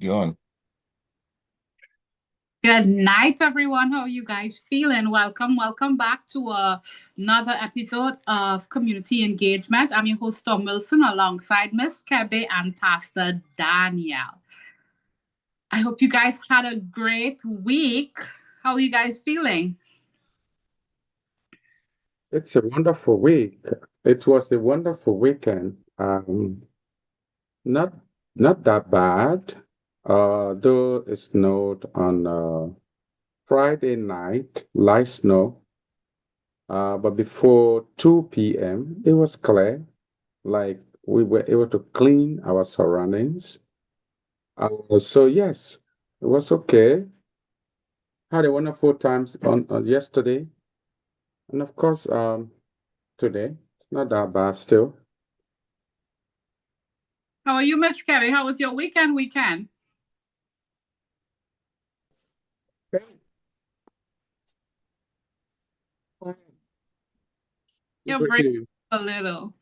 You on? Good night, everyone. How are you guys feeling? Welcome back to another episode of Community Engagement. I'm your host, Tom Wilson, alongside Miss Kebe and Pastor Danielle. I hope you guys had a great week. How are you guys feeling? It's a wonderful week. It was a wonderful weekend. Not not that bad. Though it snowed on Friday night, light snow. But before 2 p.m., it was clear. Like we were able to clean our surroundings. So yes, it was okay. Had a wonderful time on yesterday, and of course, today it's not that bad still. How are you, Miss Kebe? How was your weekend? You're breaking Pretty. a little.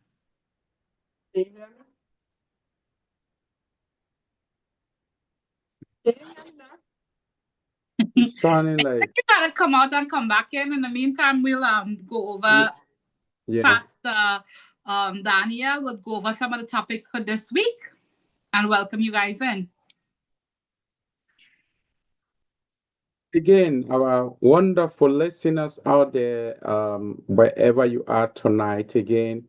It's sounding I think like you gotta come out and come back in. In the meantime, we'll go over yeah. Pastor Daniel will go over some of the topics for this week and welcome you guys in. Again, our wonderful listeners out there, wherever you are tonight, again,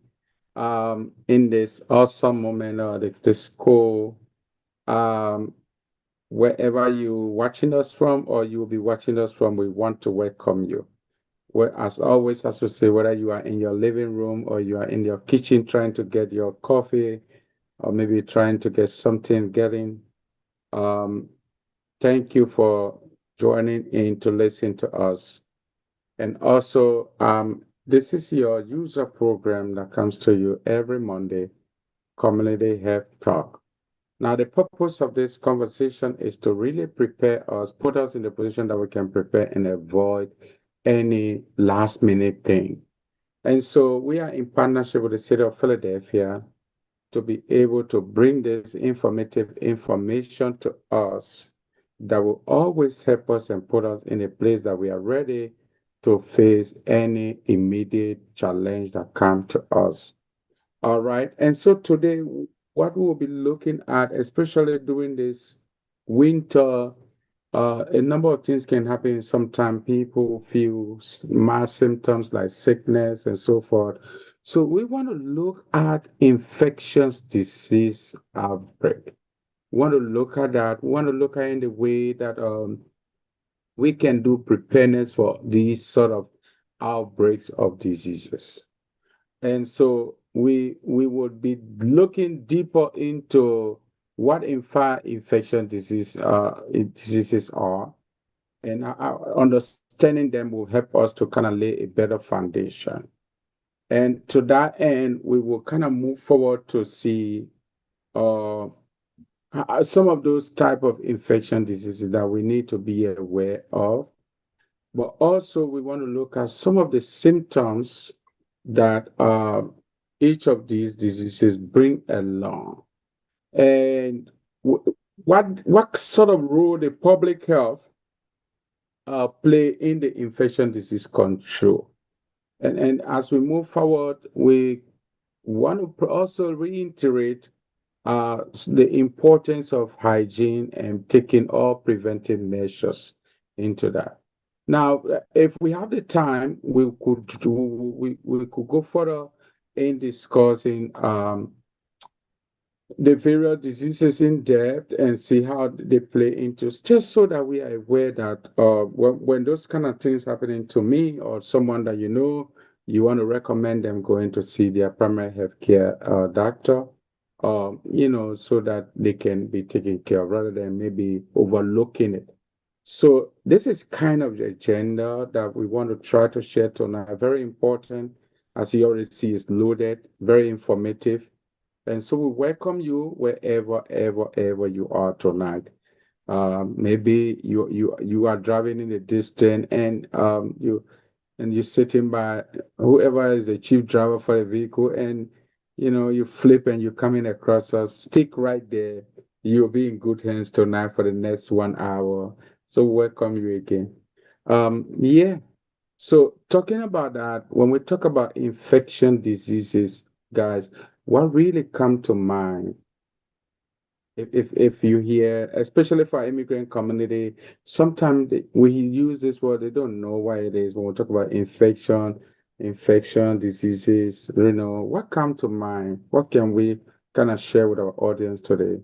in this awesome moment of this call, um, wherever you watching us from or you will be watching us from, we want to welcome you. Well, as always, as we say, whether you are in your living room or you are in your kitchen trying to get your coffee or maybe trying to get something getting, um, thank you for joining in to listen to us. And also, this is your user program that comes to you every Monday, Community Health Talk. Now, the purpose of this conversation is to really prepare us, put us in the position that we can prepare and avoid any last minute thing. And so we are in partnership with the city of Philadelphia to be able to bring this informative information to us that will always help us and put us in a place that we are ready to face any immediate challenge that comes to us. All right. And so today, what we'll be looking at, especially during this winter, a number of things can happen. Sometimes people feel mild symptoms like sickness and so forth. So we want to look at infectious disease outbreak. We want to look at that. We want to look at in the way that we can do preparedness for these sort of outbreaks of diseases. And so we would be looking deeper into what in fact diseases are, and understanding them will help us to kind of lay a better foundation. And to that end, we will kind of move forward to see uh, some of those type of infection diseases that we need to be aware of. But also, we want to look at some of the symptoms that each of these diseases bring along, and what sort of role the public health play in the infection disease control. And as we move forward, we want to also reiterate the importance of hygiene and taking all preventive measures into that. Now, if we have the time, we could go further in discussing the various diseases in depth and see how they play into, just so that we are aware that when those kind of things happening to me or someone that you want to recommend them going to see their primary health care doctor, so that they can be taken care of rather than maybe overlooking it. So this is kind of the agenda that we want to try to share tonight. Very important, as you already see, is loaded, very informative. And so we welcome you ever you are tonight. Maybe you are driving in the distance and you're sitting by whoever is the chief driver for a vehicle, and you flip and you're coming across us. Stick right there You'll be in good hands tonight for the next 1 hour. So welcome you again. Yeah. So talking about that, when we talk about infection diseases, guys, what really come to mind if you hear, especially for our immigrant community, sometimes we use this word, they don't know why it is. When we talk about infection diseases, what come to mind? What can we kind of share with our audience today?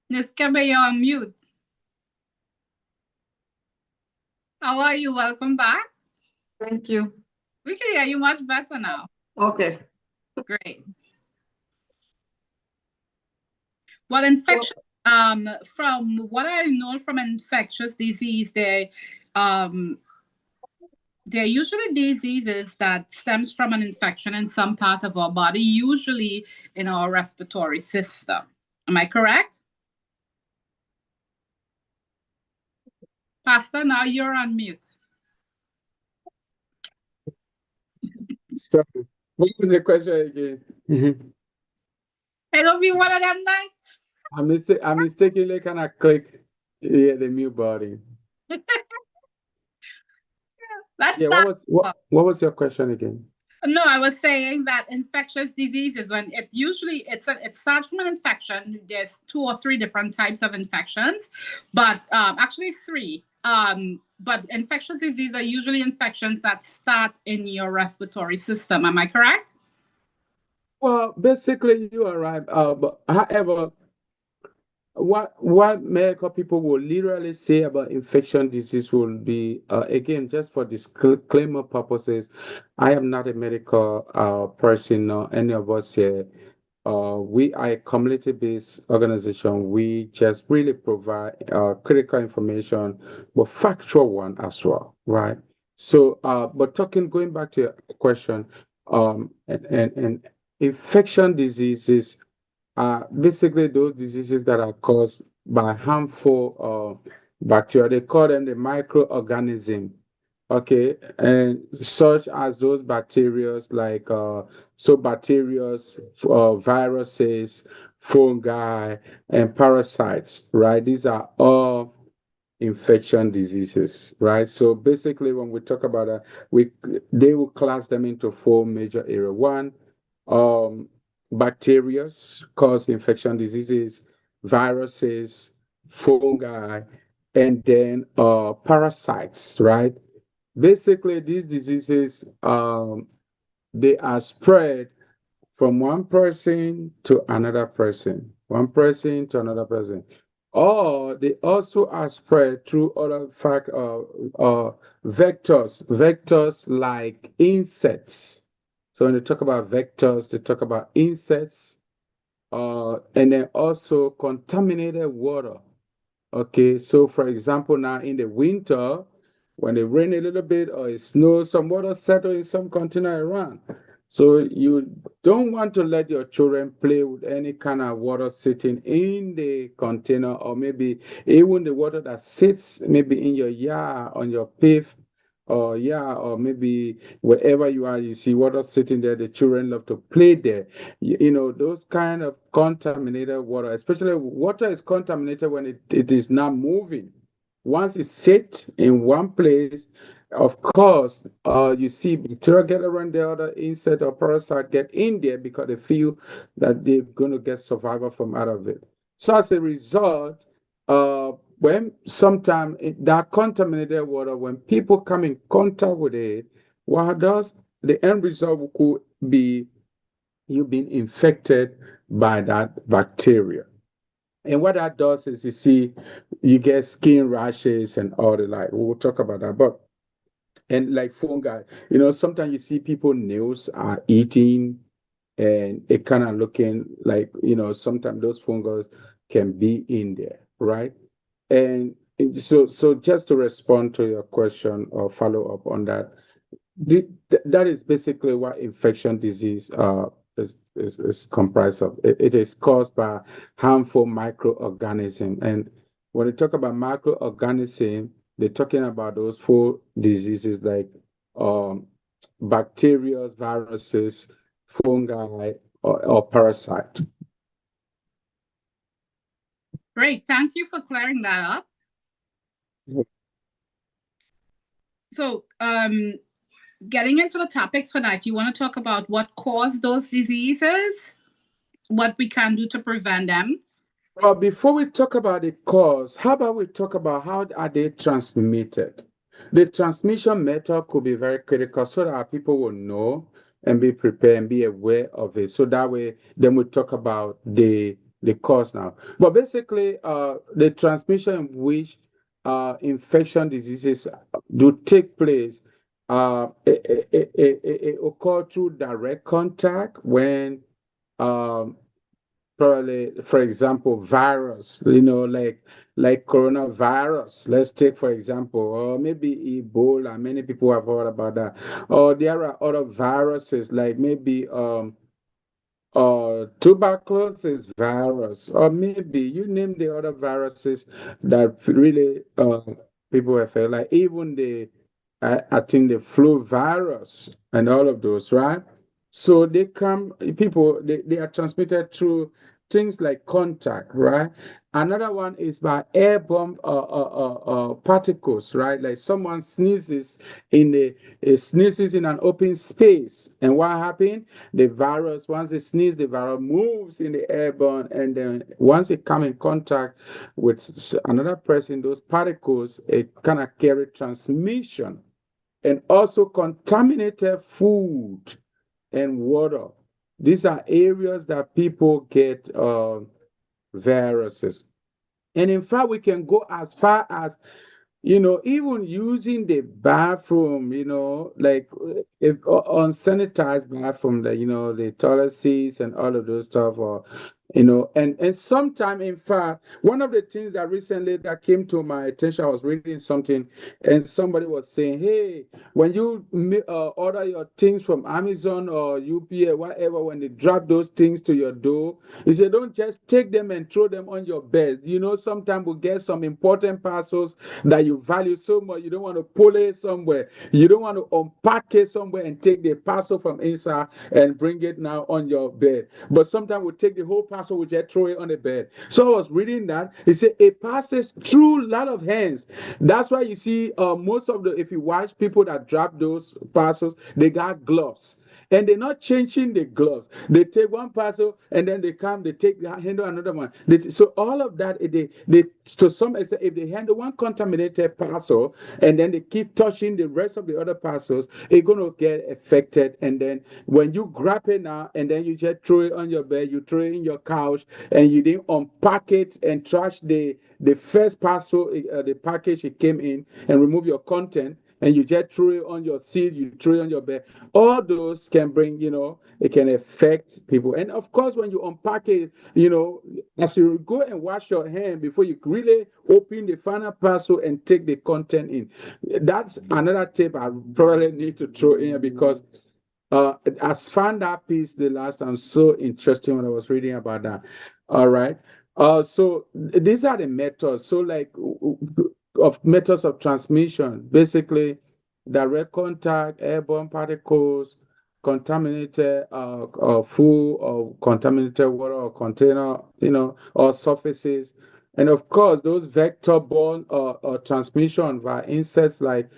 Miss Kebe, you're on mute. How are you? Welcome back. Thank you. We can hear you much better now. Okay. Great. Well, So, infection. From what I know from infectious disease, um, they're usually diseases that stems from an infection in some part of our body, usually in our respiratory system. Am I correct? Pastor, now you're on mute. So, what was the question again? It'll be one of them nights. I mistakenly kind of click, yeah, the mute button. Let's Yeah, start. what was your question again? No, I was saying that infectious diseases, when it starts from an infection. There's two or three different types of infections, but actually three. But infectious diseases are usually infections that start in your respiratory system. Am I correct? Well, basically, you are right. But however, what medical people will literally say about infection disease will be, again, just for disclaimer purposes, I am not a medical person, nor any of us here. We are a community-based organization. We just really provide critical information, but factual one as well, right? So, but going back to your question, and infection diseases basically those diseases that are caused by harmful bacteria. They call them the microorganism. Okay, and such as those bacteria like bacteria, viruses, fungi, and parasites, right? These are all infection diseases, right? So basically, when we talk about that, we they will class them into four major areas. One, um, bacteria cause infection diseases, viruses, fungi, and then parasites, right? Basically, these diseases they are spread from one person to another person, one person to another person. Or they also are spread through other vectors like insects. So when they talk about vectors, they talk about insects, and then also contaminated water. Okay, so for example, now in the winter, when it rain a little bit or it snows, some water settle in some container around. So you don't want to let your children play with any kind of water sitting in the container, or maybe even the water that sits maybe in your yard on your pave, or yeah, or maybe wherever you are, you see water sitting there. The children love to play there. Those kind of contaminated water, especially water is contaminated when it is not moving. Once it sit in one place, of course, you see bacteria get around, the other insect or parasite get in there because they feel that they're going to get survival from out of it. So as a result, when sometimes that contaminated water, when people come in contact with it, what does the end result could be you've been infected by that bacteria. And what that does is you see, you get skin rashes and all the like. We'll talk about that. But and like fungi, sometimes you see people nails are eating and it kind of looking like, sometimes those fungus can be in there, right? And so just to respond to your question or follow up on that, that is basically what infection disease is comprised of. It is caused by harmful microorganism. And when you talk about microorganism, they're talking about those four diseases like um, bacteria, viruses, fungi, or parasite. Great. Thank you for clearing that up. So, getting into the topics for that, you want to talk about what caused those diseases, what we can do to prevent them. Well, before we talk about the cause, how about we talk about how are they transmitted? The transmission method could be very critical so that our people will know and be prepared and be aware of it. So that way, then we talk about the cause now. But basically, the transmission in which infection diseases do take place, it occur through direct contact when um, probably, for example, virus, like coronavirus. Let's take for example, or maybe Ebola. Many people have heard about that. Or there are other viruses like maybe tuberculosis virus, or maybe you name the other viruses that really people have felt like, even I think the flu virus and all of those, right? So they come, people, they are transmitted through things like contact, right? Another one is by airborne particles, right? Like someone sneezes in an open space, and what happened? The virus, once they sneeze, the virus moves in the airborne, and then once it come in contact with another person, those particles, it kind of carry transmission. And also contaminated food and water. These are areas that people get viruses. And in fact, we can go as far as, even using the bathroom, like if unsanitized bathroom, the toilet seats and all of those stuff, or and sometime, in fact, one of the things that recently that came to my attention, I was reading something, and somebody was saying, hey, when you order your things from Amazon or UPS, whatever, when they drop those things to your door, he said, don't just take them and throw them on your bed. Sometimes we get some important parcels that you value so much, you don't want to pull it somewhere. You don't want to unpack it somewhere and take the parcel from inside and bring it now on your bed. But sometimes we take the whole parcel, we just throw it on the bed. So I was reading that. He said it passes through a lot of hands. That's why you see most of if you watch people that drop those parcels, they got gloves, and they're not changing the gloves. They take one parcel and then they take the handle another one. So all of that, they to some extent, if they handle one contaminated parcel and then they keep touching the rest of the other parcels, it's gonna get affected. And then when you grab it now and then you just throw it on your bed, you throw it in your couch, and you didn't unpack it and trash the first parcel, the package it came in, and remove your content, and you just throw it on your seat, you throw it on your bed. All those can bring, it can affect people. And of course, when you unpack it, as you go and wash your hand before you really open the final parcel and take the content in. That's another tip I probably need to throw in, because I found that piece the last time so interesting when I was reading about that. All right. So these are the methods. So like of methods of transmission, basically direct contact, airborne particles, contaminated food or contaminated water or container, or surfaces. And of course, those vector-borne transmission via insects like,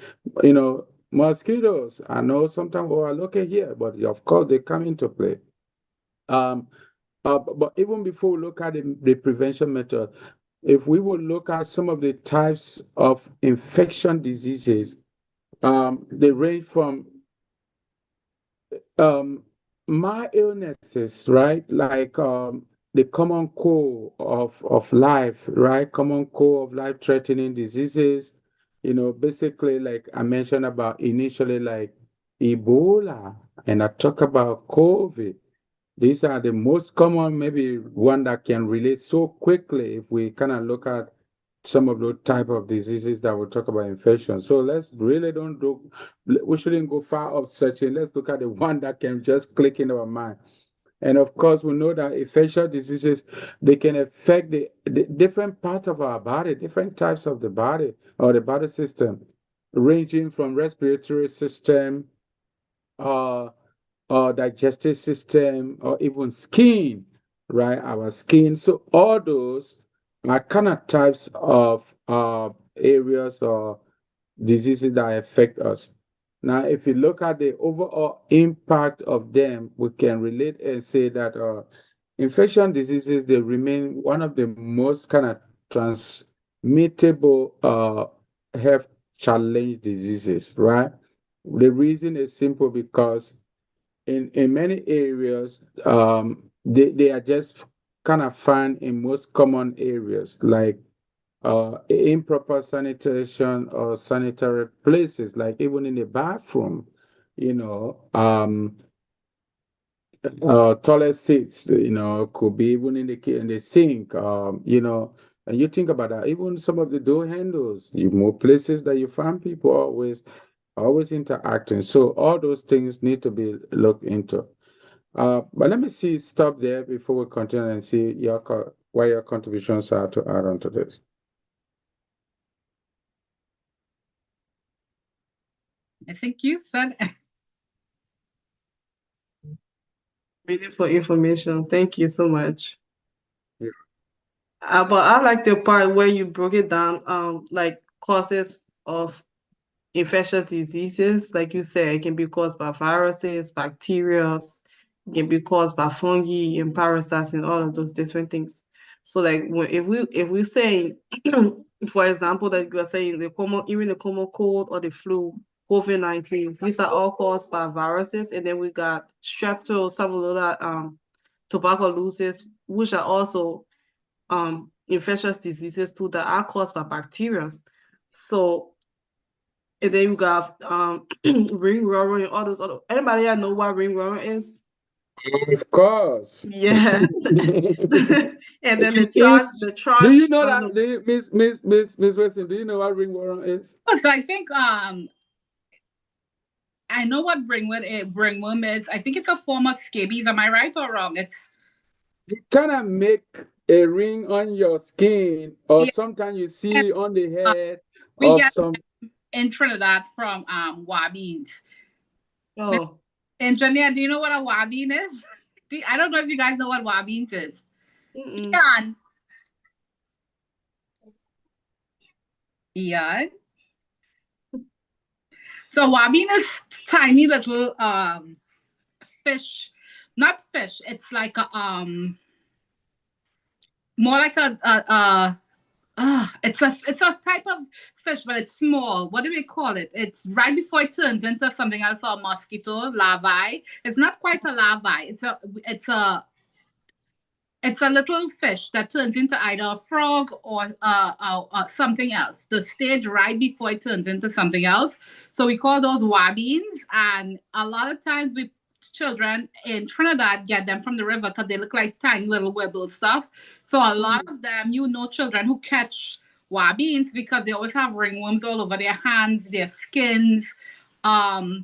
mosquitoes. I know sometimes we are looking here, but of course they come into play. Um, but even before we look at the prevention method, if we will look at some of the types of infection diseases, they range from um, my illnesses, right? Like the common cold of life, right? Common cold of life-threatening diseases. Basically, like I mentioned about initially, like Ebola, and I talk about COVID. These are the most common, maybe one that can relate so quickly if we kind of look at some of those type of diseases that we talk about infection. So let's really don't do, we shouldn't go far up searching. Let's look at the one that can just click in our mind. And of course, we know that infectious diseases, they can affect the different parts of our body, different types of the body or the body system, ranging from respiratory system, uh, or digestive system, or even skin, right? Our skin. So all those are kind of types of areas or diseases that affect us. Now, if you look at the overall impact of them, we can relate and say that infection diseases, they remain one of the most kind of transmittable health challenge diseases, right? The reason is simple because in many areas, they are just kind of found in most common areas like improper sanitation or sanitary places, like even in the bathroom, you know, toilet seats, could be even in the sink, and you think about that. Even some of the door handles, more places that you find people always interacting. So all those things need to be looked into. But let me stop there before we continue and see what your contributions are to add on to this. I think you said Meaningful information. Thank you so much. Yeah. But I like the part where you broke it down, like causes of infectious diseases. Like you said, it can be caused by viruses, bacteria, it can be caused by fungi and parasites and all of those different things. So like if we say, for example, that you are saying even the common cold or the flu, COVID-19, these are all caused by viruses, and then we got strepto, salmonella, tuberculosis, which are also infectious diseases too that are caused by bacteria. So and then you got ringworm and all those other. Anybody I know what ringworm is? Of course. Yeah. And then It's, the do you trash. know that, Miss Wilson, do you know what ringworm is? so I think I know what ringworm is. I think it's a form of scabies. Am I right or wrong? It's You kind of make a ring on your skin, or yeah, sometimes you see on the uh, head we of get some. in Trinidad from wabines. Oh, Engineer, do you know what a wabine is? I don't know if you guys know what wabines is. mm-mm. Ian. Ian. So wabine is tiny little fish, not fish. It's like a more like it's a type of fish, but it's small. What do we call it? It's right before it turns into something else, a mosquito, larvae. It's not quite a larvae. It's a little fish that turns into either a frog or something else. The stage right before it turns into something else. So we call those wabines, and a lot of times we children in Trinidad get them from the river because they look like tiny little wibble stuff. So a lot of them, children who catch wabines because they always have ringworms all over their hands, their skins. Um,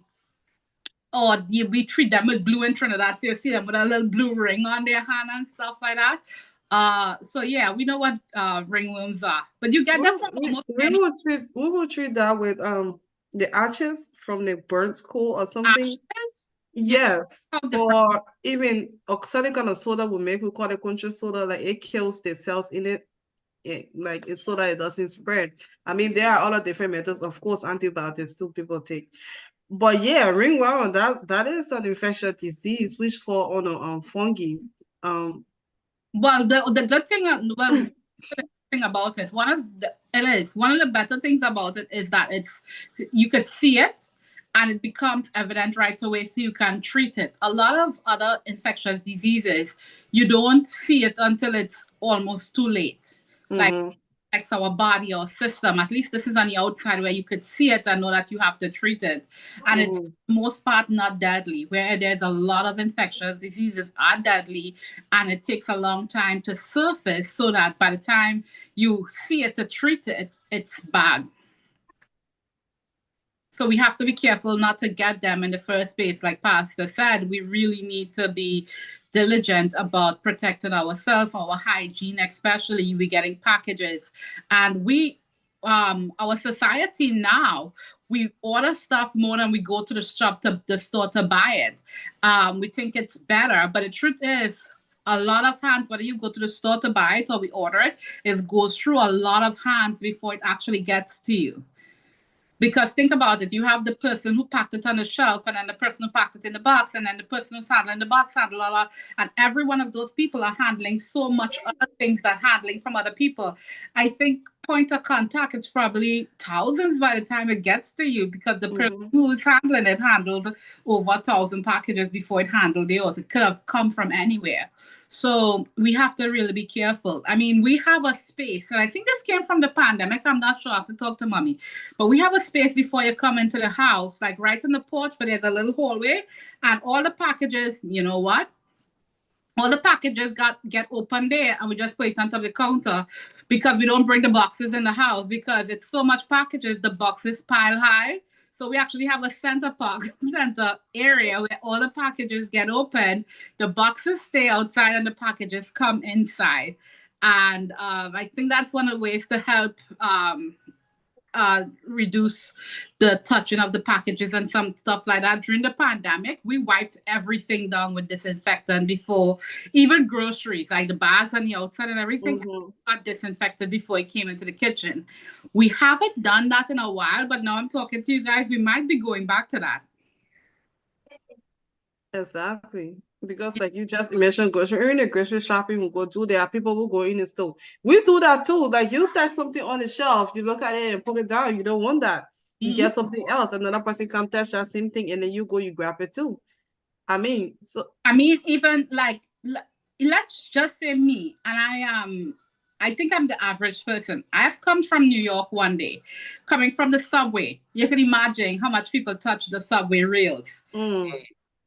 or we treat them with blue in Trinidad, so you see them with a little blue ring on their hand and stuff like that. So yeah, we know what ringworms are, but you get them from almost any We will treat that with the ashes from the burnt coal or something. ashes. Yeah, Yes. different. Or even oxalic kind of soda we make, we call it contra soda, like it kills the cells in it. Like it's so that it doesn't spread. I mean, there are other different methods, of course, antibiotics too people take. But yeah, ringworm, that is an infectious disease which fall on fungi. Well, the good thing, thing about it, one of the better things about it is that you could see it and it becomes evident right away, so you can treat it. A lot of other infectious diseases, you don't see it until it's almost too late. Like Mm-hmm. affects our body or system. At least this is on the outside where you could see it and know that you have to treat it. And it's for the most part not deadly, where there's a lot of infectious diseases are deadly and it takes a long time to surface, so that by the time you see it to treat it, it's bad. So we have to be careful not to get them in the first place. Like Pastor said, we really need to be diligent about protecting ourselves, our hygiene, especially we getting packages. And our society now, we order stuff more than we go to the store to buy it. We think it's better, but the truth is, a lot of hands, whether you go to the store to buy it or we order it, it goes through a lot of hands before it actually gets to you. Because think about it, you have the person who packed it on the shelf, and then the person who packed it in the box, and then the person who's handling the box, handle a lot. And every one of those people are handling so much other things that handling from other people. I think point of contact, it's probably thousands by the time it gets to you, because the person Mm-hmm. who is handling it handled over 1,000 packages before it handled yours. It could have come from anywhere. So we have to really be careful. I mean, we have a space, and I think this came from the pandemic. I'm not sure. I have to talk to mommy. But we have a space before you come into the house, like right in the porch, but there's a little hallway, and all the packages, you know what? All the packages get open there, and we just put it on top of the counter, because we don't bring the boxes in the house, because it's so much packages, the boxes pile high. So we actually have a center area where all the packages get open, the boxes stay outside, and the packages come inside. And I think that's one of the ways to help reduce the touching of the packages and some stuff like that. During the pandemic, we wiped everything down with disinfectant before, even groceries, like the bags on the outside and everything Mm-hmm. got disinfected before it came into the kitchen. We haven't done that in a while, but now I'm talking to you guys, we might be going back to that. Exactly. Because like you just mentioned grocery, in the grocery shopping we go do, there are people who go in the store. We do that too. Like you touch something on the shelf, you look at it and put it down, you don't want that. You Mhm. get something else, another person come touch that same thing and then you go, you grab it too. I mean, so I mean, even like, let's just say me, and I think I'm the average person. I've come from New York one day, coming from the subway. You can imagine how much people touch the subway rails. mm,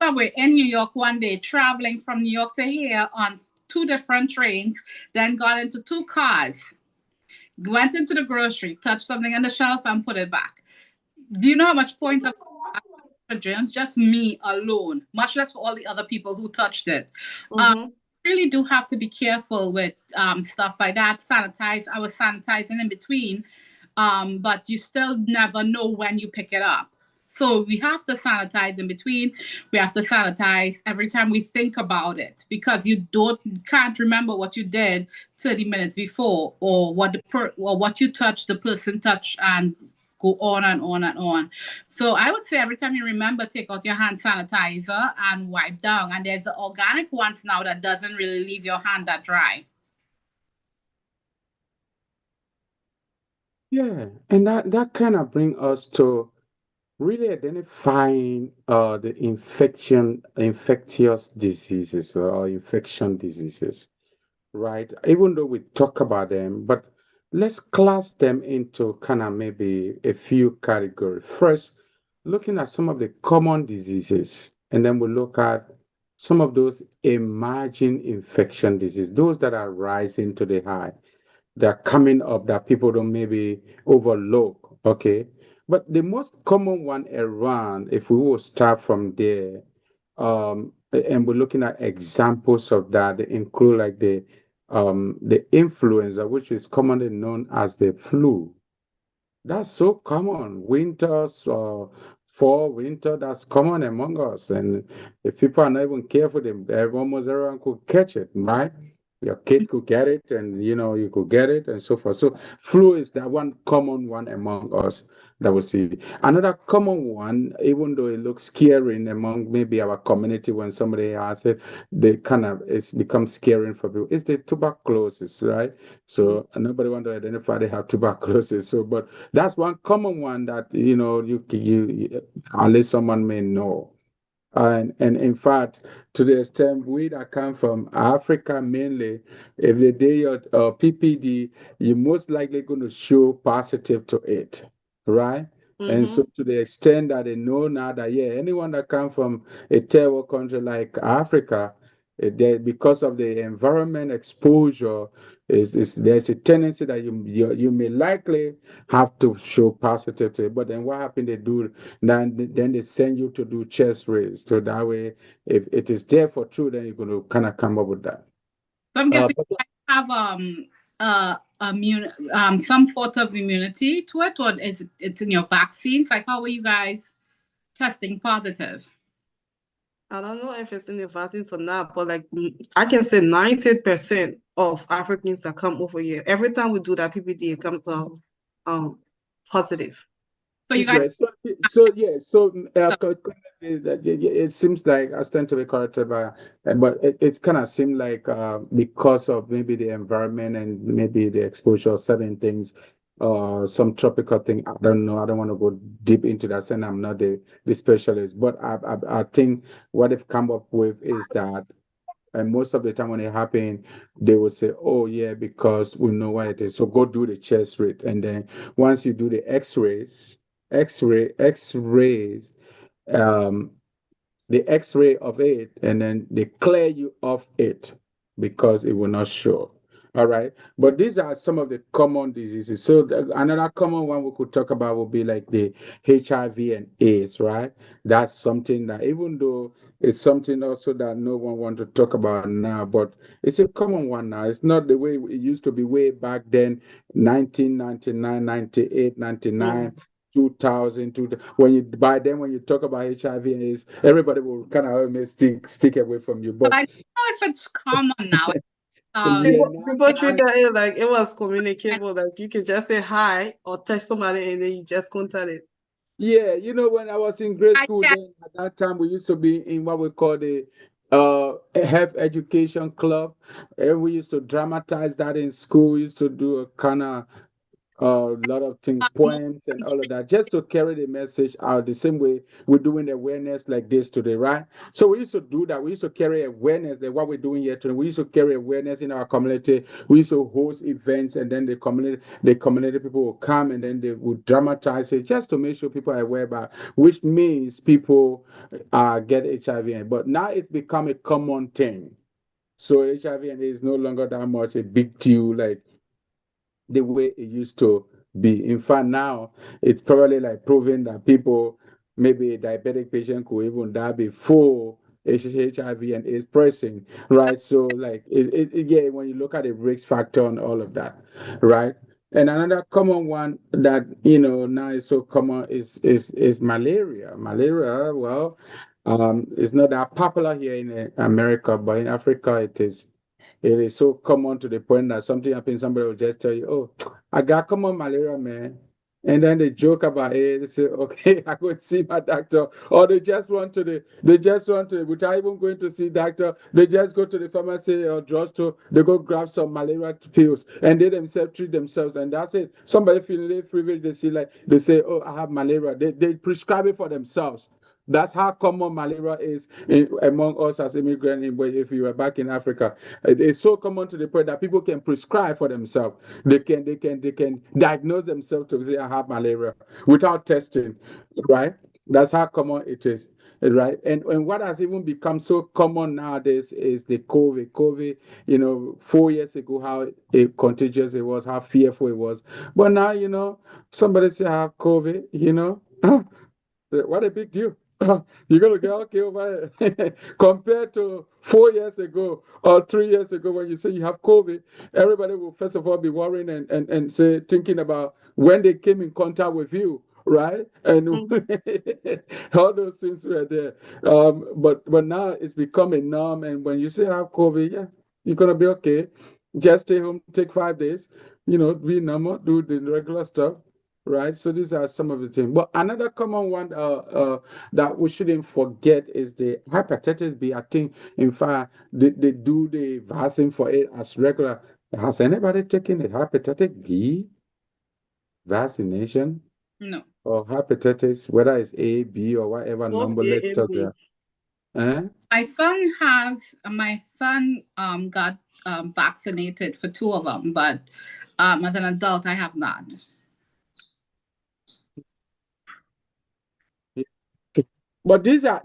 Subway in New York one day, traveling from New York to here on two different trains, then got into two cars, went into the grocery, touched something on the shelf, and put it back. Do you know how much points of germs? Just me alone, much less for all the other people who touched it. Um, mm-hmm. really do have to be careful with stuff like that. Sanitize. I was sanitizing in between, but you still never know when you pick it up. So we have to sanitize in between. We have to sanitize every time we think about it, because can't remember what you did 30 minutes before, or or what you touched, the person touched, and go on and on and on. So I would say every time you remember, take out your hand sanitizer and wipe down. And there's the organic ones now that doesn't really leave your hand that dry. Yeah, and that kind of bring us to really identifying the infectious diseases or infection diseases, right? Even though we talk about them, but let's class them into kind of maybe a few categories. First, looking at some of the common diseases, and then we look at some of those emerging infection diseases, those that are rising to the high, that are coming up that people don't maybe overlook. Okay. But the most common one around, if we will start from there, and we're looking at examples of that, they include like the influenza, which is commonly known as the flu. That's so common. Winters, fall, winter, that's common among us. And if people are not even careful, almost everyone could catch it, right? Your kid could get it, and you could get it, and so forth. So, flu is that one common one among us that we see. Another common one, even though it looks scary among maybe our community when somebody has it, they kind of it's become scary for people. Is the tuberculosis, right? So nobody want to identify they have tuberculosis. So, but that's one common one that at least someone may know. And in fact, to the extent we that come from Africa mainly, if they do your PPD, you're most likely going to show positive to it, right? And Mm-hmm. so to the extent that they know now that yeah, anyone that come from a third world country like Africa, because of the environment exposure, is there's a tendency that you may likely have to show positive to it. But then what happened? Then they send you to do chest raise. So that way, if it is there for true, then you're going to kind of come up with that. So I'm guessing But you have some sort of immunity to it, or is it's in your vaccines? Like, how are you guys testing positive? I don't know if it's in the vaccines or not, but like I can say 90% of Africans that come over here, every time we do that PPD, it comes out um positive. So you It's guys, Yeah, it seems like I stand to be corrected by, but it's kind of seemed like because of maybe the environment and maybe the exposure of certain things, some tropical thing. I don't know. I don't want to go deep into that, and I'm not the specialist. But I think what they've come up with is that, and most of the time when it happen, they will say, "Oh yeah, because we know what it is. So go do the chest rate, and then once you do the X-rays, um, the X-ray of it, and then they clear you of it because it will not show. All right, but these are some of the common diseases. So another common one we could talk about would be like the HIV and AIDS, right? That's something that even though it's something also that no one wants to talk about now, but it's a common one now. It's not the way it used to be way back then, 1999, 98, mm. 99. 2000 when you by then when you talk about HIV and AIDS, everybody will kind of almost stick away from you. but But I don't know if it's common now. yeah, People now, people now treated it like it was And communicable, like you can just say hi or touch somebody and then you just contact it. yeah, when I was in grade I, school, I then at that time we used to be in what we call the health education club, and we used to dramatize that in school. We used to do a kind of a lot of things, more poems and all of that, just to carry the message out the same way we're doing awareness like this today, right? So we used to do that. We used to carry awareness that what we're doing here today. We used to carry awareness in our community. We used to host events, and then the community people will come, and then they would dramatize it just to make sure people are aware about, which means people get HIV. But now it's become a common thing. So HIV and is no longer that much a big deal. Like the way it used to be. In fact, now it's probably like proving that people, maybe a diabetic patient could even die before HIV and AIDS person, right? So, like, yeah, when you look at the risk factor and all of that, right? And another common one that now is so common is malaria. Malaria, well, it's not that popular here in America, but in Africa it is so common to the point that something happens, somebody will just tell you, "Oh, I got common malaria, man." And then they joke about it. They say, "Okay, I go and see my doctor." Or they just want to, without even going to see doctor, they just go to the pharmacy or drugstore, they go grab some malaria pills and they themselves treat themselves. And that's it. Somebody feeling privileged, they say, "Oh, I have malaria." They prescribe it for themselves. That's how common malaria is among us as immigrants. If you were back in Africa, it's so common to the point that people can prescribe for themselves. They can diagnose themselves to say I have malaria without testing, right? That's how common it is, right? And what has even become so common nowadays is the COVID. COVID, 4 years ago, how contagious it was, how fearful it was. But now, somebody say I have COVID, what a big deal. You're going to get okay over it. Compared to 4 years ago or 3 years ago when you say you have COVID, everybody will first of all be worrying and say, thinking about when they came in contact with you, right? And Mhm. all those things were there. But now it's become a norm. And when you say I have COVID, yeah, you're going to be okay. Just stay home, take 5 days, be normal, do the regular stuff, right? So these are some of the things. But another common one that we shouldn't forget is the hepatitis B. I think, in fact, they do the vaccine for it as regular. Has anybody taken the hepatitis B vaccination no. or hepatitis, whether it's A, B, or whatever Both number A and letters B. there? Eh? My son got vaccinated for two of them, but as an adult, I have not. But these are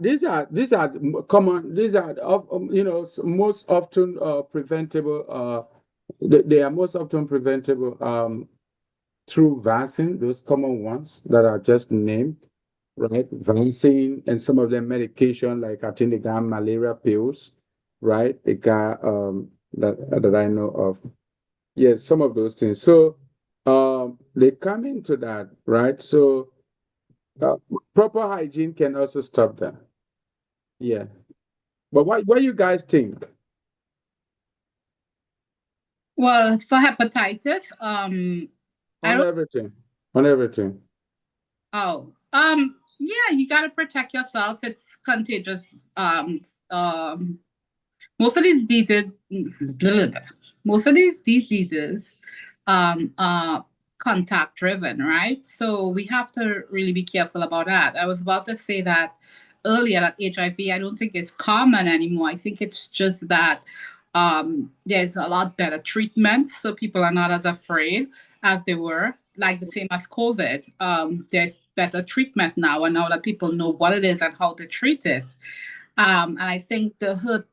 common. These are most often preventable. They are most often preventable through vaccine. Those common ones that are just named, right? Vaccine and some of them medication, like I think they got malaria pills, right? They got that I know of. Yes, some of those things. So they come into that, right? So uh, proper hygiene can also stop that. Yeah. But what you guys think Well, for hepatitis, I on don't. everything? On everything. Oh, yeah, you gotta protect yourself. It's contagious. Um, most of these diseases, most of these diseases, are contact driven, right? So we have to really be careful about that. I was about to say that earlier that HIV, I don't think it's common anymore. I think it's just that there's a lot better treatments, so people are not as afraid as they were. Like the same as COVID, there's better treatment now, and now that people know what it is and how to treat it, and I think the herd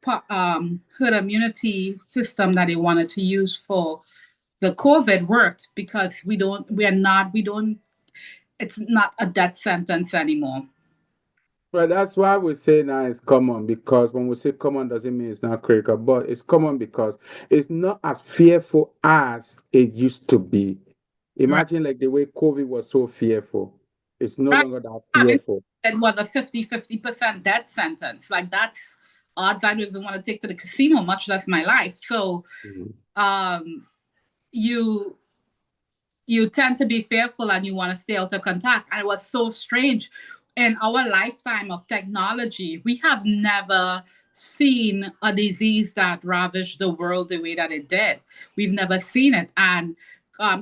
immunity system that they wanted to use for the COVID worked because we don't, it's not a death sentence anymore. Well, that's why we say now it's common because when we say common doesn't mean it's not critical, but it's common because it's not as fearful as it used to be. Right. Imagine like the way COVID was so fearful. It's no Right. longer that Having fearful. it was a 50% death sentence. Like that's odds I don't even want to take to the casino, much less my life. So Mhm. um you you tend to be fearful and you want to stay out of contact. And it was so strange. In our lifetime of technology, we have never seen a disease that ravaged the world the way that it did. We've never seen it. And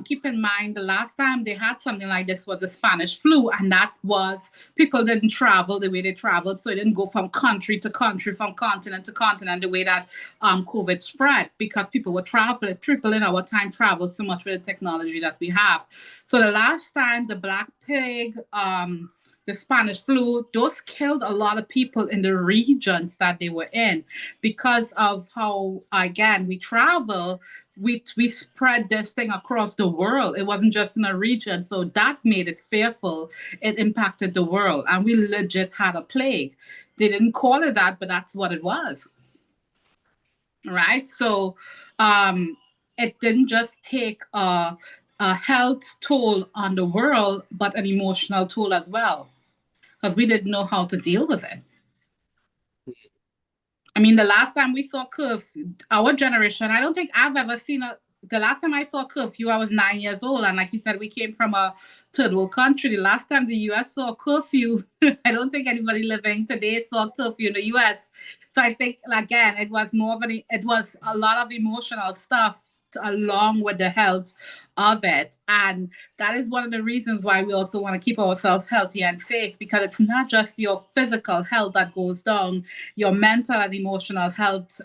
keep in mind, the last time they had something like this was the Spanish flu, and that was people didn't travel the way they traveled, so it didn't go from country to country, from continent to continent, the way that COVID spread because people were traveling, tripling our time travel so much with the technology that we have. So the last time the Black Plague, the Spanish flu, those killed a lot of people in the regions that they were in because of how, again, we travel. We spread this thing across the world. It wasn't just in a region, so that made it fearful. It impacted the world, and we legit had a plague. They didn't call it that, but that's what it was, right? So it didn't just take a health toll on the world, but an emotional toll as well, because we didn't know how to deal with it. I mean, the last time we saw curfew, our generation, I don't think I've ever seen a. The last time I saw curfew, I was 9 years old, and like you said, we came from a third world country. The last time the U.S. saw curfew, I don't think anybody living today saw curfew in the U.S. So I think again, it was more of it was a lot of emotional stuff along with the health of it, and that is one of the reasons why we also want to keep ourselves healthy and safe, because it's not just your physical health that goes down, your mental and emotional health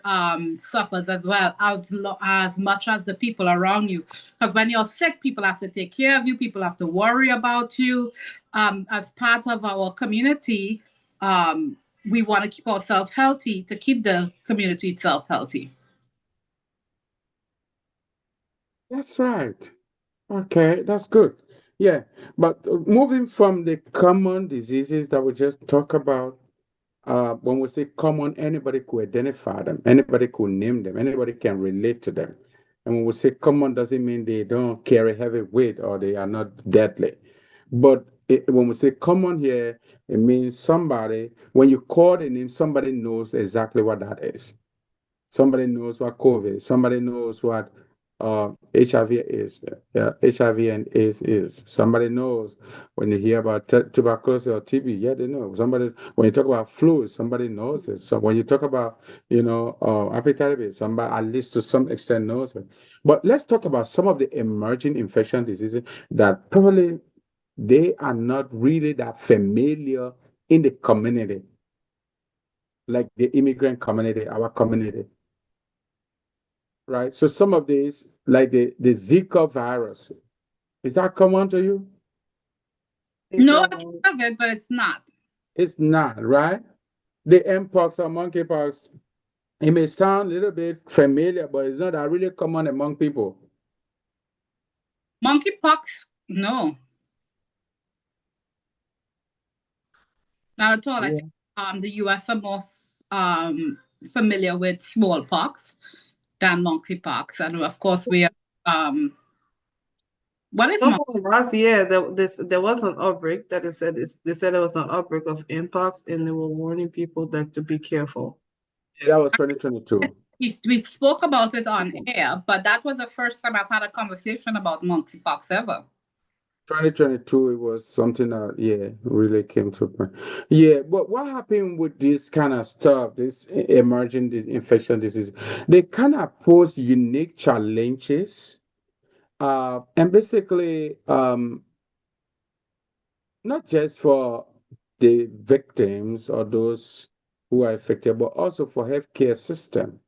suffers as well, as much as the people around you. Because when you're sick, people have to take care of you, people have to worry about you. As part of our community, we want to keep ourselves healthy to keep the community itself healthy. That's right. Okay, that's good. Yeah, but moving from the common diseases that we just talked about, when we say common, anybody could identify them, anybody could name them, anybody can relate to them. And when we say common, doesn't mean they don't carry heavy weight or they are not deadly. But when we say common here, it means somebody, when you call the name, somebody knows exactly what that is. Somebody knows what COVID is. Somebody knows what HIV is. HIV and AIDS is. Somebody knows when you hear about tuberculosis or TB. Yeah, they know. Somebody when you talk about flu, somebody knows it. So when you talk about hepatitis B, somebody at least to some extent knows it. But let's talk about some of the emerging infection diseases that probably they are not really that familiar in the community, like the immigrant community, our community. Right? So some of these, like the Zika virus, is that common to you? No, Zika I've one, heard of it, but it's not. it's not, right? The mpox or monkeypox, it may sound a little bit familiar, but it's not that really common among people. Monkeypox? No, not at all. I Yeah. think the US are more familiar with smallpox than monkeypox. And of course, we are What is Sometime last year, there was an outbreak that they said there was an outbreak of mpox, and they were warning people that to be careful. That was 2022. we spoke about it on air, but that was the first time I've had a conversation about monkeypox ever. 2022, it was something that, yeah, really came to point. Yeah, but what happened with this kind of stuff, this emerging this infection disease, they kind of pose unique challenges. And basically, not just for the victims or those who are affected, but also for healthcare system,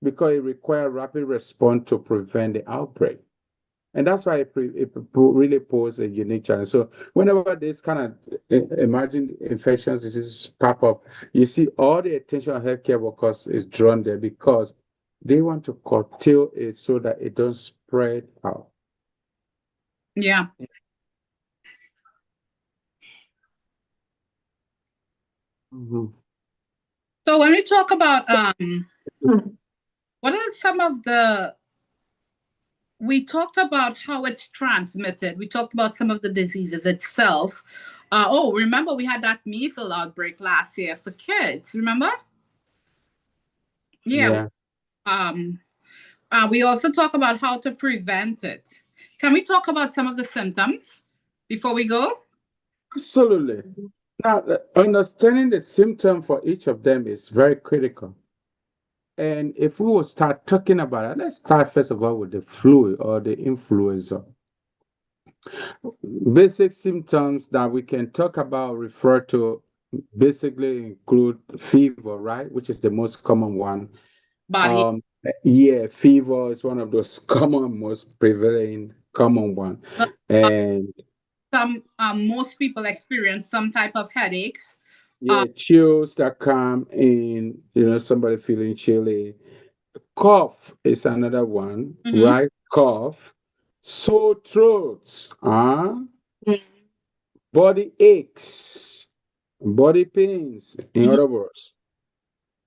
because it requires rapid response to prevent the outbreak. And that's why really poses a unique challenge. So whenever this kind of emerging infections diseases pop up, you see all the attention of healthcare workers is drawn there because they want to curtail it so that it don't spread out. Yeah. Mhm. So when we talk about what are some of the we talked about how it's transmitted. We talked about some of the diseases itself. Remember we had that measles outbreak last year for kids, remember? Yeah. We also talk about how to prevent it. Can we talk about some of the symptoms before we go? Absolutely. Now, understanding the symptom for each of them is very critical. And if we will start talking about it, let's start first of all with the flu or the influenza. Basic symptoms that we can talk about refer to basically include fever, right? Which is the most common one. Body. Yeah, fever is one of those common, most prevalent common one. And some most people experience some type of headaches. yeah, chills that come in, somebody feeling chilly. Cough is another one, right? Cough. Sore throats, body aches, body pains, in other words,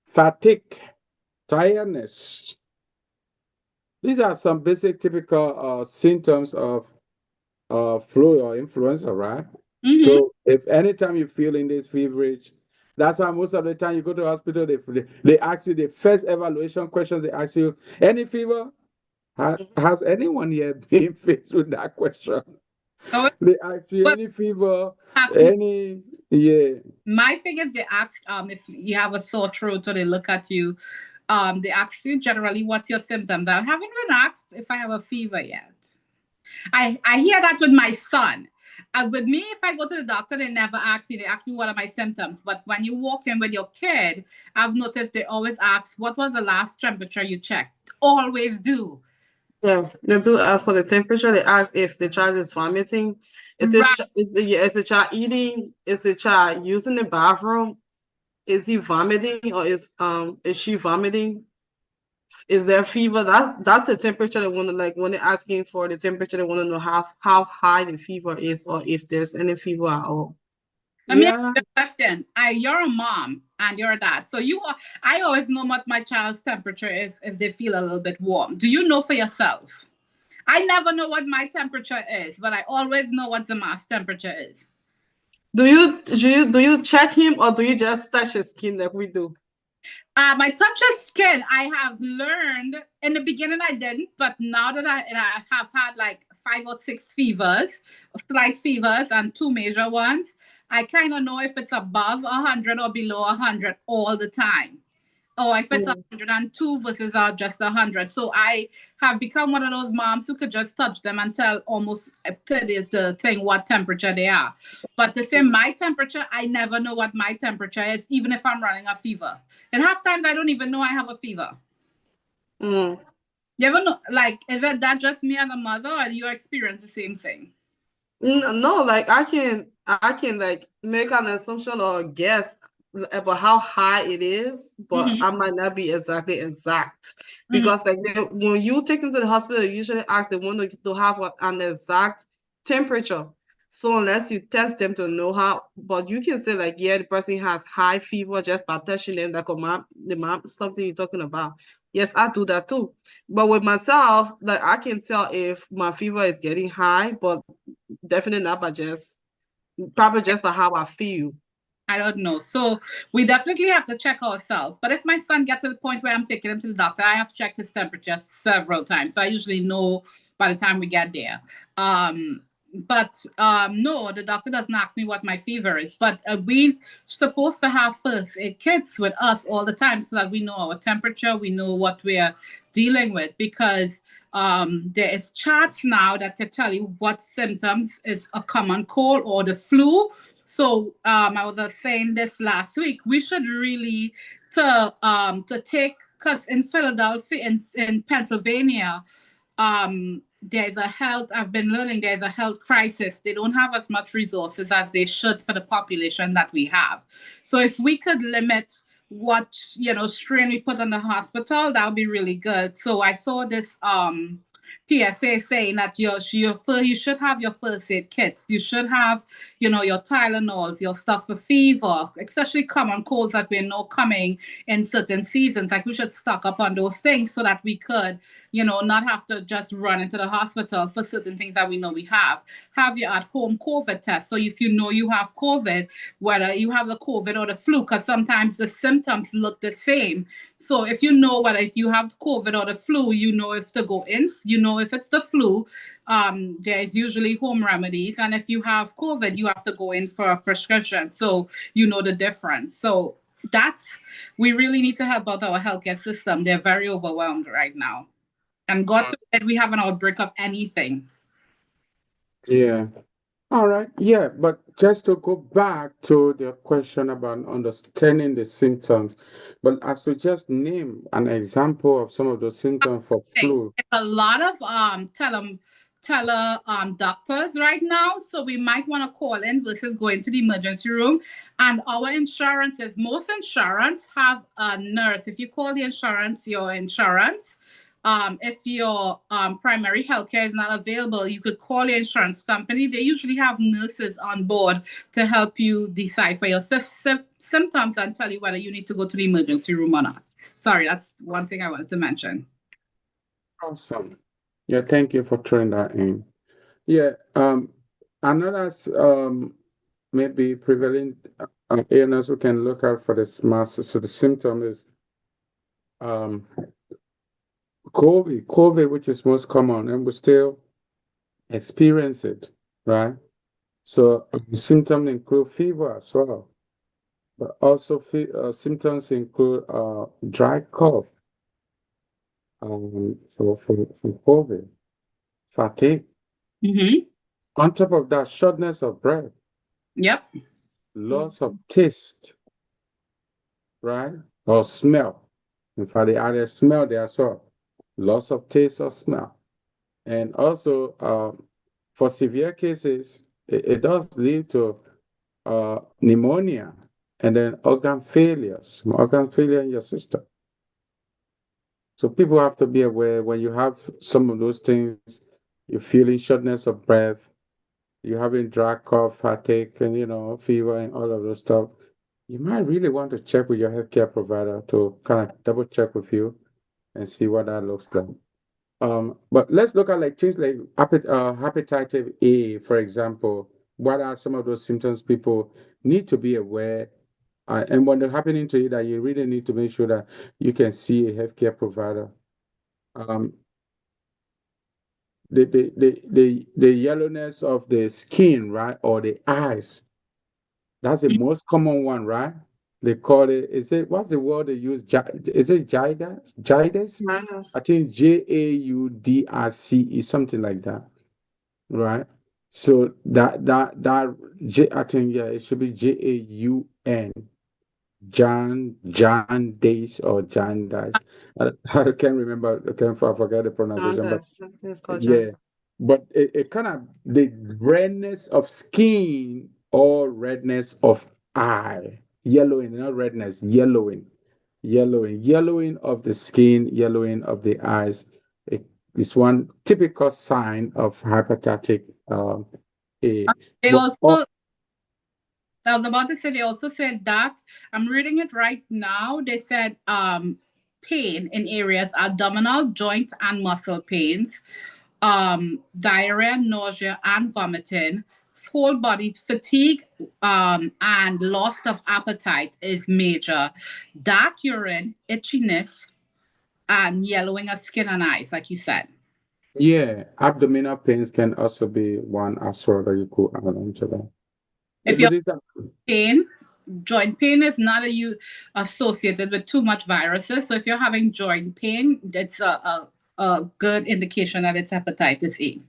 fatigue, tiredness. These are some basic typical symptoms of flu or influenza, right? So if anytime you're feeling this feverish, that's why most of the time you go to the hospital, they ask you the first evaluation questions. They ask you, any fever? Has anyone here been faced with that question? They ask you any fever, any, yeah. My thing is they ask if you have a sore throat or they look at you. They ask you generally what's your symptoms. I haven't been asked if I have a fever yet. I hear that with my son. With me, if I go to the doctor, they never ask me. They ask me what are my symptoms. But when you walk in with your kid, I've noticed they always ask, what was the last temperature you checked? Always do. Yeah, they do ask for the temperature. They ask if the child is vomiting. Is the child eating? Is the child using the bathroom? Is he vomiting or is she vomiting? Is there fever? That's the temperature they want to, like, when they're asking for the temperature, they want to know how high the fever is or if there's any fever at all. Let me ask you a question. You're a mom and you're a dad. So I always know what my child's temperature is if they feel a little bit warm. Do you know for yourself? I never know what my temperature is, but I always know what the mass temperature is. Do you check him or do you just touch his skin like we do? My touch of skin, I have learned in the beginning I didn't, but now that I have had like 5 or 6 fevers, slight fevers and 2 major ones, I kind of know if it's above 100 or below 100 all the time. Or if it's 102 versus just 100. So I have become one of those moms who could just touch them and tell almost the thing what temperature they are. But to say my temperature, I never know what my temperature is, even if I'm running a fever. And half times I don't even know I have a fever. You ever know, like, is that just me as a mother, or do you experience the same thing? No, like I can like make an assumption or guess about how high it is, but I might not be exact because like when you take them to the hospital, they usually ask the one to have an exact temperature. So unless you test them to know how, but you can say like, yeah, the person has high fever just by touching them, like the mom something you're talking about. Yes, I do that too. But with myself, like I can tell if my fever is getting high, but definitely not by just probably just by how I feel. I don't know. So we definitely have to check ourselves. But if my son gets to the point where I'm taking him to the doctor, I have checked his temperature several times. So I usually know by the time we get there. But no, the doctor doesn't ask me what my fever is. But we supposed to have first aid kits with us all the time so that we know our temperature, we know what we're dealing with, because there is charts now that can tell you what symptoms is a common cold or the flu. So I was saying this last week. We should really to take, because in Philadelphia, in Pennsylvania, there's a health. I've been learning there's a health crisis. They don't have as much resources as they should for the population that we have. So if we could limit what strain we put in the hospital, that would be really good. So I saw this PSA saying that you should have your first aid kits. You should have, your Tylenols, your stuff for fever, especially common colds that we know coming in certain seasons. Like we should stock up on those things so that we could, not have to just run into the hospital for certain things that we know we have. Have your at-home COVID test. So if you know you have COVID, whether you have the COVID or the flu, because sometimes the symptoms look the same. So if you know whether you have COVID or the flu, you know if to go in. You know if it's the flu, there's usually home remedies. And if you have COVID, you have to go in for a prescription. So you know the difference. So we really need to help out our healthcare system. They're very overwhelmed right now. And God forbid we have an outbreak of anything. Yeah. All right. Yeah, but just to go back to the question about understanding the symptoms, but as we just name an example of some of those symptoms for flu. There's a lot of doctors right now, so we might want to call in versus going to the emergency room. And our insurances, most insurance have a nurse. If you call the insurance, your insurance, if your primary healthcare is not available, you could call your insurance company. They usually have nurses on board to help you decipher your symptoms and tell you whether you need to go to the emergency room or not. Sorry, that's one thing I wanted to mention. Awesome. Yeah, thank you for throwing that in. Yeah, another maybe prevalent illness we can look out for this mass. So the symptom is um COVID, which is most common, and we still experience it, right? So symptoms include fever as well, but also symptoms include dry cough for COVID, fatigue. Mm-hmm. On top of that, shortness of breath, Yep. loss of taste, right? Or smell. In fact, they added smell there as well. Loss of taste or smell. And also, for severe cases, it does lead to pneumonia and then organ failure in your system. So people have to be aware when you have some of those things, you're feeling shortness of breath, you're having dry cough, fatigue, and fever and all of those stuff. You might really want to check with your healthcare provider to kind of double check with you and see what that looks like. But let's look at like things like hepatitis A, for example. What are some of those symptoms people need to be aware? And when they're happening to you, that you really need to make sure that you can see a healthcare provider. Um, the yellowness of the skin, right, or the eyes. That's the most common one, right? They call it. What's the word they use? Is it Jaidas? Jaidas? Minus. I think JAUDRC is something like that, right? So I think yeah, it should be JAUN, John Days or John Dice. I can't remember. I forget the pronunciation, but Jaundice. It's called yeah. jaundice. But it kind of the redness of skin or redness of eye, yellowing, not redness, yellowing of the skin, yellowing of the eyes. It is one typical sign of hepatitis a They but also, I was about to say, they also said that, I'm reading it right now. They said pain in areas abdominal, joint, and muscle pains, diarrhea, nausea, and vomiting, whole body fatigue, and loss of appetite is major. Dark urine, itchiness, and yellowing of skin and eyes, like you said. yeah, abdominal pains can also be one as well that you could add on to that. Yeah, If but you're these are pain, joint pain is not associated with too much viruses. So if you're having joint pain, that's a good indication that it's hepatitis A.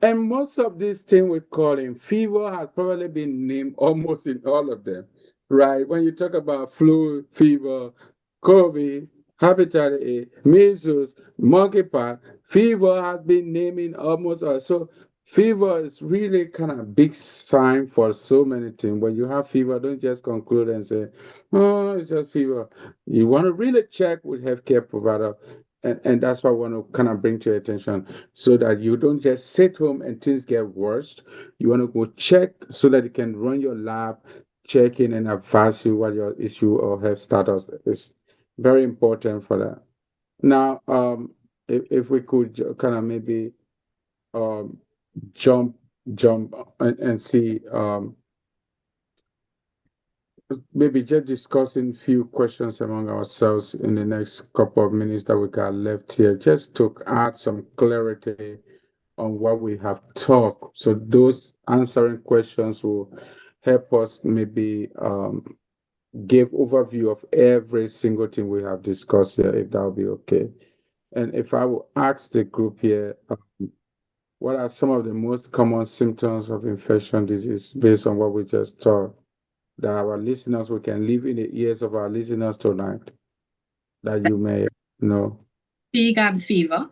and most of these things we call in fever has probably been named almost in all of them, right? When you talk about flu, fever, COVID, hepatitis A, measles, monkeypox, fever has been naming almost all. So fever is really kind of a big sign for so many things. When you have fever, don't just conclude and say, "Oh, it's just fever." You want to really check with healthcare provider, and that's what I want to kind of bring to your attention, so that you don't just sit home and things get worse. You want to go check so that you can run your lab, check in and advise you what your issue or health status is. Very important for that. Now, if we could kind of maybe um, jump jump and see, maybe just discussing few questions among ourselves in the next couple of minutes that we got left here, just to add some clarity on what we have talked. So those answering questions will help us maybe give overview of every single thing we have discussed here, if that will be okay. And if I will ask the group here, what are some of the most common symptoms of infection disease based on what we just talked? That our listeners, we can live in the ears of our listeners tonight, that you may know. Fatigue and fever.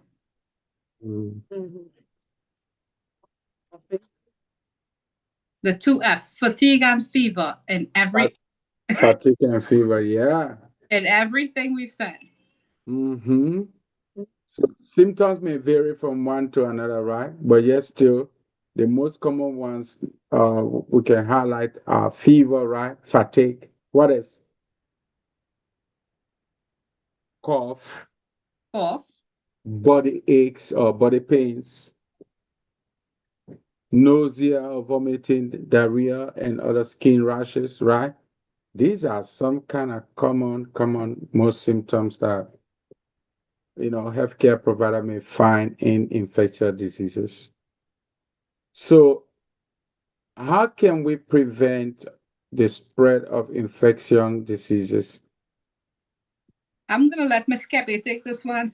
Mm. Mhm. The two F's, fatigue and fever, Fat- Fatigue and fever, yeah. in everything we've said. Mm-hmm. So symptoms may vary from one to another, right? But yet still, the most common ones we can highlight are fever, right? Fatigue. What is cough, Cough, body aches or body pains, nausea or vomiting, diarrhea, and other skin rashes, right? These are some kind of common most symptoms that healthcare provider may find in infectious diseases. So how can we prevent the spread of infection diseases? I'm gonna let Miss Kepi take this one.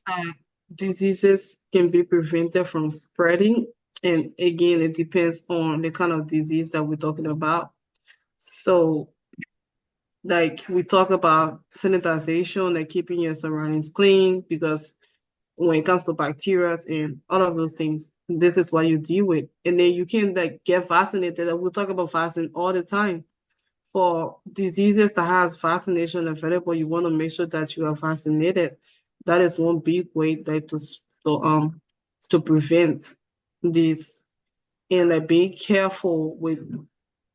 uh, Diseases can be prevented from spreading. And again, it depends on the kind of disease that we're talking about. So, like we talk about sanitization, like keeping your surroundings clean, because when it comes to bacteria and all of those things, this is what you deal with. And then you can like get vaccinated. And we talk about vaccine all the time. For diseases that has vaccination available, you want to make sure that you are vaccinated. That is one big way that to prevent this, and like being careful with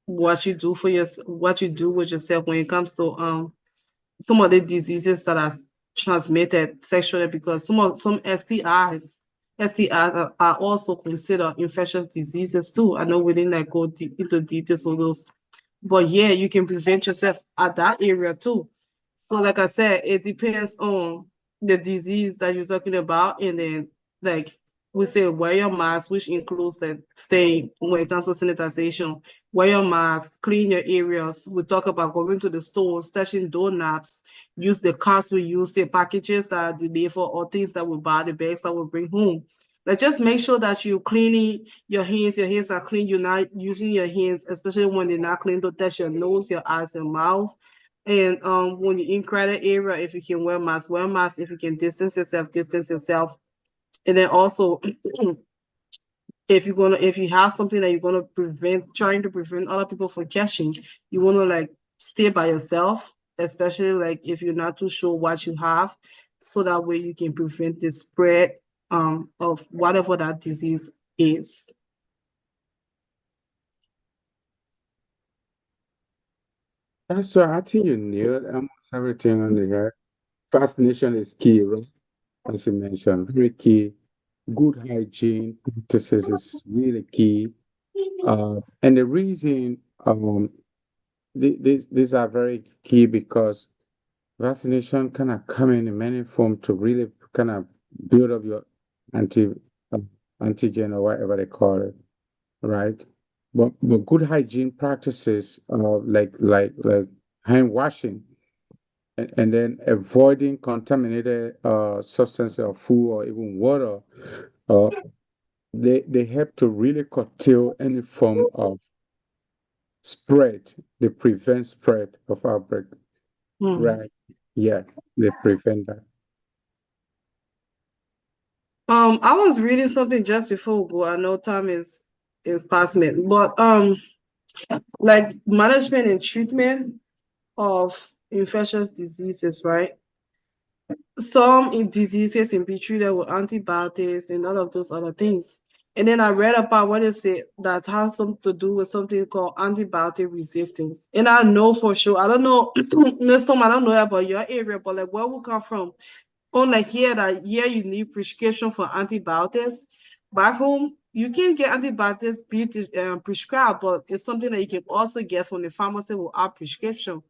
what you do with yourself when it comes to some of the diseases that are transmitted sexually, because some STIs are also considered infectious diseases too. I know we didn't like go into details of those, but yeah, you can prevent yourself at that area too. So like I said, it depends on the disease that you're talking about, and then like we say wear your mask, which includes like staying when it comes to sanitization, wear your mask, clean your areas. We talk about going to the stores, touching doorknobs, use the carts we use, the packages that are delivered or things that we buy, the bags that we bring home. Like just make sure that you cleaning your hands are clean, you're not using your hands, especially when they're not clean, to touch your nose, your eyes, and mouth. And when you're in crowded area, if you can wear a mask. If you can distance yourself, distance yourself. And then also if you have something that you're gonna trying to prevent other people from catching, you wanna like stay by yourself, especially like if you're not too sure what you have. so that way you can prevent the spread of whatever that disease is. So I think you nailed almost everything on the head. Vaccination is key, right? As you mentioned, very key. Good hygiene practices is really key. And the reason these are very key because vaccination kind of come in many forms to really kind of build up your anti uh, antigen or whatever they call it, right? But good hygiene practices, like hand washing and then avoiding contaminated substances or food or even water, uh, they help to really curtail any form of spread. They prevent spread of outbreak, right? Yeah, they prevent that. I was reading something just before we go. I know time is past me, but like management and treatment of infectious diseases, right? Some diseases can be treated with antibiotics and all of those other things. And then I read about what they say that has something to do with something called antibiotic resistance. And I know for sure, I don't know, Miss Tom, I don't know about your area, but like where we come from, on like here that here you need prescription for antibiotics. Back home, you can get antibiotics be prescribed, but it's something that you can also get from the pharmacy without prescription.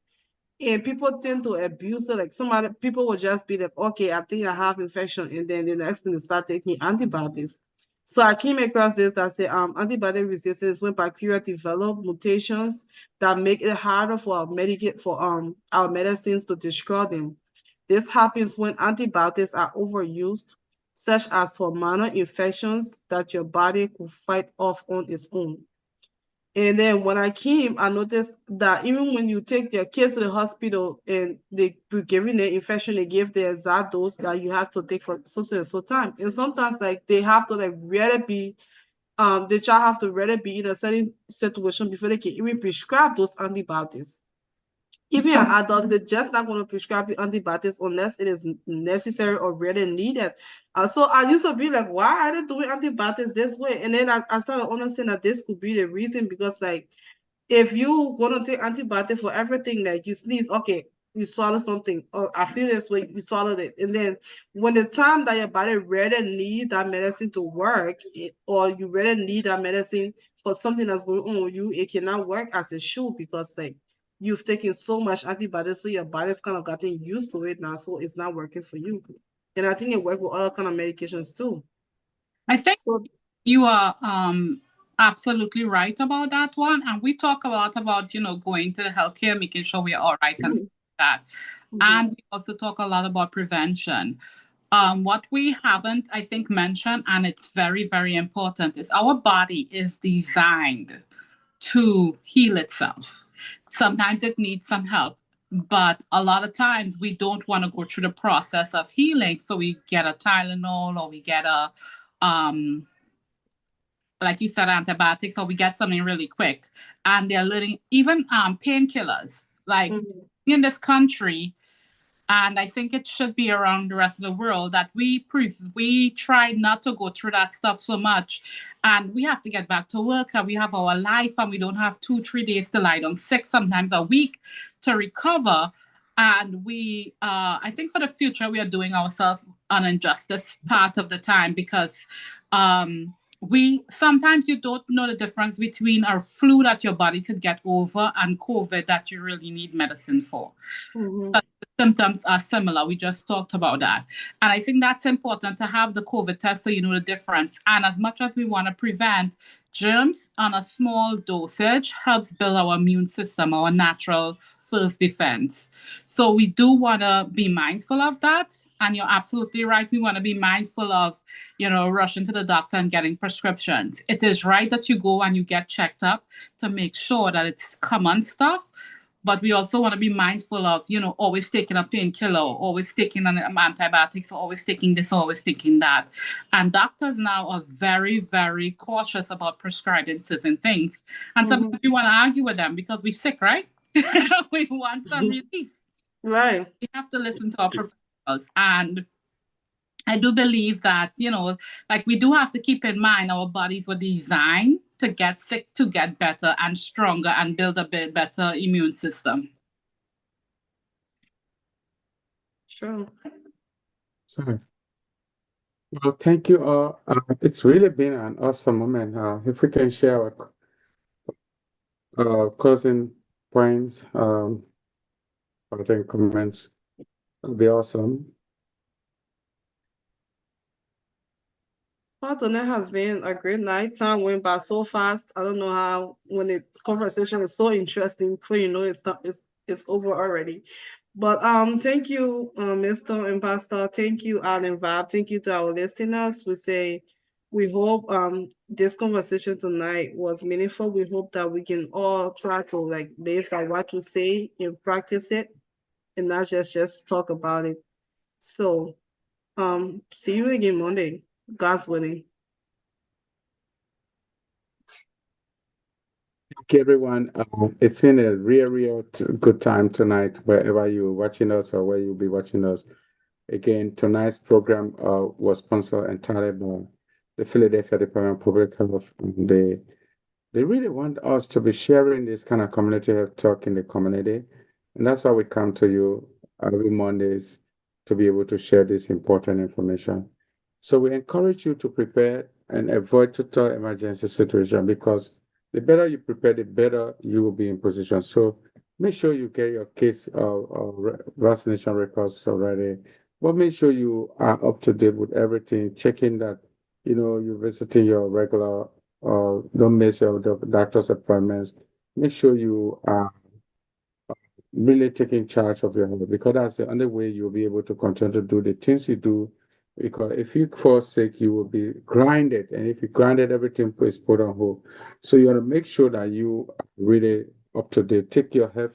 And people tend to abuse it. Like somebody, people will just be like, okay, I think I have infection, and then the next thing they start taking antibiotics. So I came across this that say antibiotic resistance when bacteria develop mutations that make it harder for our medicines to destroy them. This happens when antibiotics are overused, such as for minor infections that your body could fight off on its own. And then when I came, I noticed that even when you take their kids to the hospital and they giving the infection, they give the exact dose that you have to take for so and so time. And sometimes like they have to like really be the child have to really be in a certain situation before they can even prescribe those antibiotics. Even adults, they're just not going to prescribe you antibiotics unless it is necessary or really needed. So I used to be like, why are they doing antibiotics this way? And then I started understanding that this could be the reason because, like, if you want to take antibiotic for everything, like you sneeze, okay, you swallow something, or I feel this way, you swallowed it. And then when the time that your body really needs that medicine to work, or you really need that medicine for something that's going on with you, it cannot work as it should because like you've taken so much antibiotics, so your body's kind of gotten used to it now, so it's not working for you. And I think it works with other kind of medications too. I think So you are absolutely right about that one. And we talk a lot about, going to the healthcare, making sure we're all right and stuff like that. And we also talk a lot about prevention. What we haven't, I think, mentioned, and it's very, very important, is our body is designed to heal itself. Sometimes it needs some help, but a lot of times we don't want to go through the process of healing. So we get a Tylenol or we get a, like you said, antibiotics, or we get something really quick. And they're letting, even painkillers, like in this country, and I think it should be around the rest of the world that we try not to go through that stuff so much, and we have to get back to work and we have our life and we don't have 2-3 days to lie down sick, sometimes a week to recover. And we I think for the future we are doing ourselves an injustice part of the time because we sometimes you don't know the difference between a flu that your body could get over and COVID that you really need medicine for. But the symptoms are similar. We just talked about that. And I think that's important to have the COVID test so you know the difference. And as much as we want to prevent, germs on a small dosage helps build our immune system, our natural first defense. So we do want to be mindful of that. And you're absolutely right. We want to be mindful of, rushing to the doctor and getting prescriptions. It is right that you go and you get checked up to make sure that it's common stuff. But we also want to be mindful of, always taking a painkiller, always taking an antibiotics, always taking this, always taking that. And doctors now are very, very cautious about prescribing certain things. And sometimes we want to argue with them because we're sick, right? We want some relief. Right. We have to listen to our professionals And I do believe that, like, we do have to keep in mind our bodies were designed to get sick, to get better and stronger and build a bit better immune system. Sure. So, well, thank you all. It's really been an awesome moment. If we can share our closing points, I think comments, it'll be awesome. Well, tonight has been a great night. Time went by so fast. I don't know how when the conversation is so interesting, before you know it's over already. But thank you, Mr. and Pastor. Thank you, Alan Vybe. Thank you to our listeners. We hope this conversation tonight was meaningful. We hope that we can all try to like live by what we say and practice it, and not just talk about it. So see you again Monday. God's willing. Okay, everyone. It's been a real good time tonight, wherever you're watching us or where you'll be watching us. Again, tonight's program was sponsored entirely by the Philadelphia Department of Public Health. And they really want us to be sharing this kind of community health talk in the community. And that's why we come to you every Mondays to be able to share this important information. So we encourage you to prepare and avoid total emergency situation, because the better you prepare, the better you will be in position. So make sure you get your kids vaccination records already. But make sure you are up to date with everything, checking that you're visiting your regular, don't miss your doctor's appointments. Make sure you are really taking charge of your health, because that's the only way you'll be able to continue to do the things you do. Because if you fall sick, you will be grinded, and if you grinded, everything is put on hold. So you want to make sure that you are really up to date. Take your health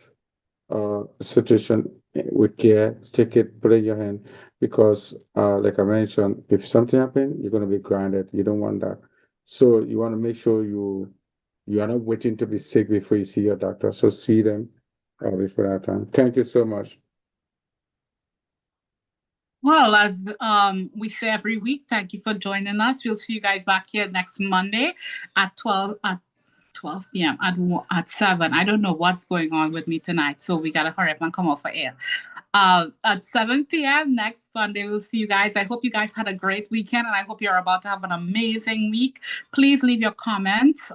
situation with care. Take it, put it in your hand, because like I mentioned, if something happens, you're going to be grinded. You don't want that. So you want to make sure you are not waiting to be sick before you see your doctor. So see them before that time. Thank you so much. Well, as we say every week, thank you for joining us. We'll see you guys back here next Monday at 12 p.m. at 7. I don't know what's going on with me tonight, so we gotta hurry up and come off for air. At 7 p.m. next Monday, we'll see you guys. I hope you guys had a great weekend, and I hope you're about to have an amazing week. Please leave your comments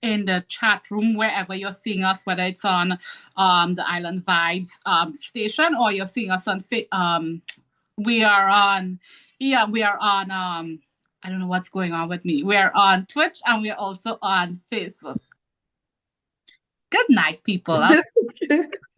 in the chat room wherever you're seeing us, whether it's on the Island Vibes station, or you're seeing us on we are on I don't know what's going on with me. We're on Twitch, and we're also on Facebook. Good night, people.